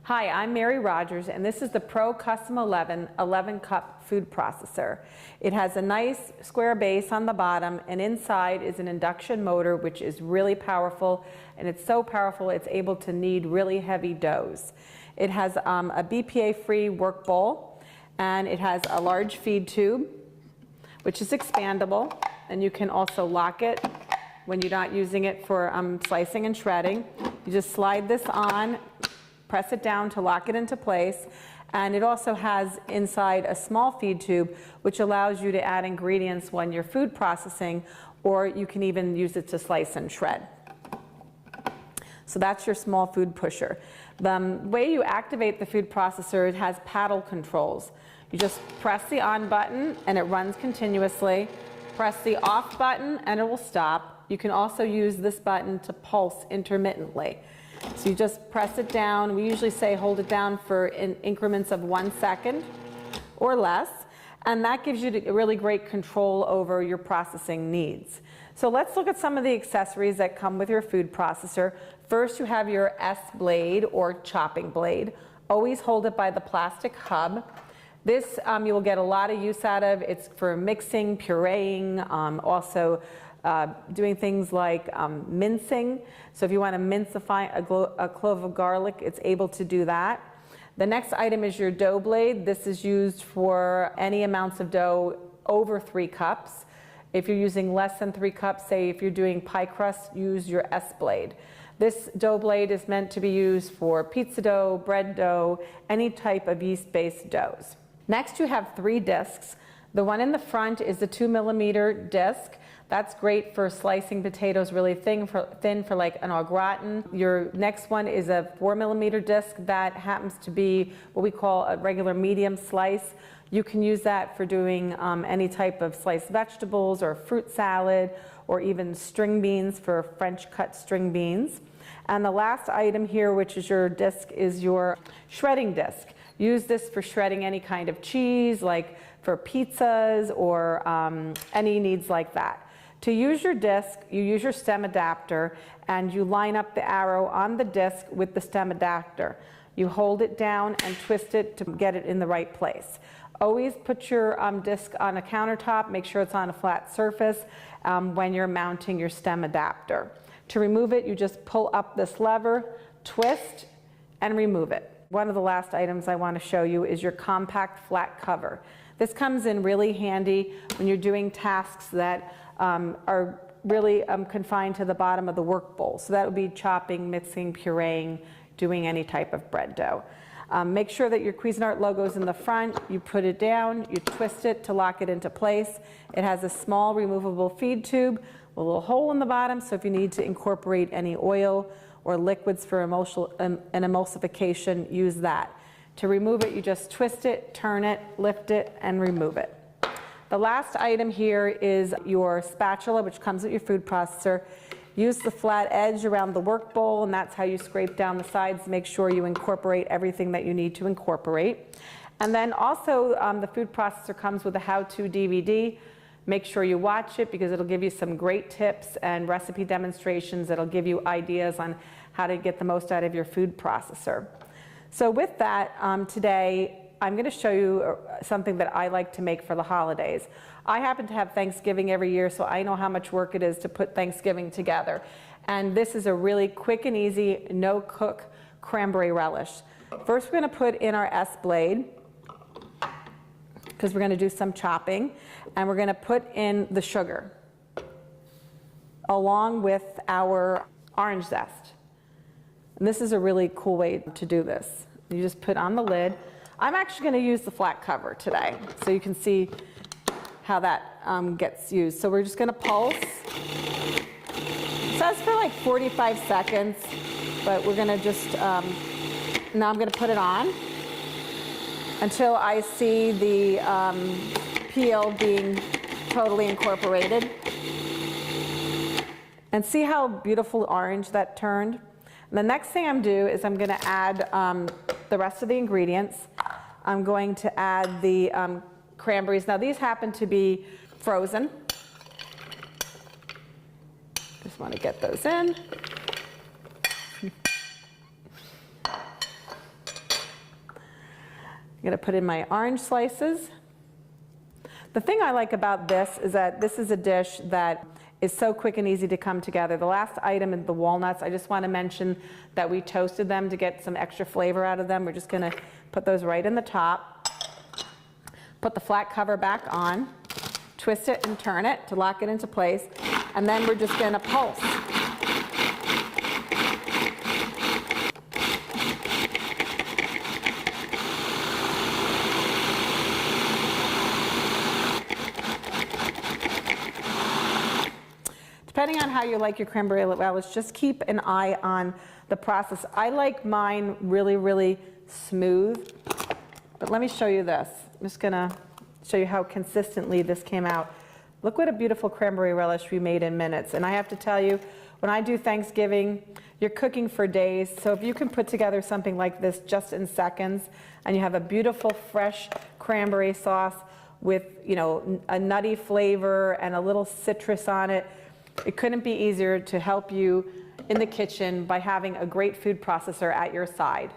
Hi, I'm Mary Rogers, and this is the Pro Custom 11 cup food processor. It has a nice square base on the bottom, and inside is an induction motor, which is really powerful, and it's so powerful it's able to knead really heavy doughs. It has a BPA-free work bowl, and it has a large feed tube, which is expandable, and you can also lock it when you're not using it for slicing and shredding. You just slide this on, press it down to lock it into place, and it also has inside a small feed tube which allows you to add ingredients when you're food processing, or you can even use it to slice and shred. So that's your small food pusher. The way you activate the food processor, it has paddle controls. You just press the on button and it runs continuously. Press the off button and it will stop. You can also use this button to pulse intermittently. So you just press it down. We usually say hold it down for in increments of 1 second or less, and that gives you really great control over your processing needs. So let's look at some of the accessories that come with your food processor. First, you have your S blade or chopping blade. Always hold it by the plastic hub. This you will get a lot of use out of. It's for mixing, pureeing, also doing things like mincing. So if you want to mincify a clove of garlic, it's able to do that. The next item is your dough blade. This is used for any amounts of dough over 3 cups. If you're using less than 3 cups, say if you're doing pie crust, use your S blade. This dough blade is meant to be used for pizza dough, bread dough, any type of yeast-based doughs. Next, you have 3 discs. The one in the front is the 2mm disc. That's great for slicing potatoes really thin for like an au gratin. Your next one is a 4mm disc that happens to be what we call a regular medium slice. You can use that for doing any type of sliced vegetables or fruit salad, or even string beans for French cut string beans. And the last item here, which is your disc, is your shredding disc. Use this for shredding any kind of cheese, like for pizzas or any needs like that. To use your disc, you use your stem adapter and you line up the arrow on the disc with the stem adapter. You hold it down and twist it to get it in the right place. Always put your disc on a countertop, make sure it's on a flat surface when you're mounting your stem adapter. To remove it, you just pull up this lever, twist, and remove it. One of the last items I want to show you is your compact flat cover. This comes in really handy when you're doing tasks that are really confined to the bottom of the work bowl. So that would be chopping, mixing, pureeing, doing any type of bread dough. Make sure that your Cuisinart logo is in the front. You put it down, you twist it to lock it into place. It has a small removable feed tube, a little hole in the bottom, so if you need to incorporate any oil or liquids for an emulsification, use that. To remove it, you just twist it, turn it, lift it, and remove it. The last item here is your spatula, which comes with your food processor. Use the flat edge around the work bowl, and that's how you scrape down the sides to make sure you incorporate everything that you need to incorporate. And then also the food processor comes with a how-to DVD. Make sure you watch it because it'll give you some great tips and recipe demonstrations that'll give you ideas on how to get the most out of your food processor. So with that, today I'm going to show you something that I like to make for the holidays. I happen to have Thanksgiving every year, so I know how much work it is to put Thanksgiving together. And this is a really quick and easy, no-cook cranberry relish. First, we're going to put in our S blade, because we're going to do some chopping, and we're going to put in the sugar, along with our orange zest. And this is a really cool way to do this. You just put on the lid. I'm actually going to use the flat cover today, so you can see how that gets used. So we're just going to pulse. It says for like 45 seconds, but we're going to just, now I'm going to put it on until I see the peel being totally incorporated. And see how beautiful orange that turned? And the next thing I'm going to do is I'm going to add the rest of the ingredients. I'm going to add the cranberries. Now these happen to be frozen. Just want to get those in. I'm gonna put in my orange slices. The thing I like about this is that this is a dish that is so quick and easy to come together. The last item is the walnuts. I just want to mention that we toasted them to get some extra flavor out of them. We're just going to put those right in the top. Put the flat cover back on. Twist it and turn it to lock it into place. And then we're just going to pulse. Depending on how you like your cranberry relish, just keep an eye on the process. I like mine really, really smooth, but let me show you this. I'm just gonna show you how consistently this came out. Look what a beautiful cranberry relish we made in minutes. And I have to tell you, when I do Thanksgiving, you're cooking for days. So if you can put together something like this just in seconds, and you have a beautiful fresh cranberry sauce with, you know, a nutty flavor and a little citrus on it, it couldn't be easier to help you in the kitchen by having a great food processor at your side.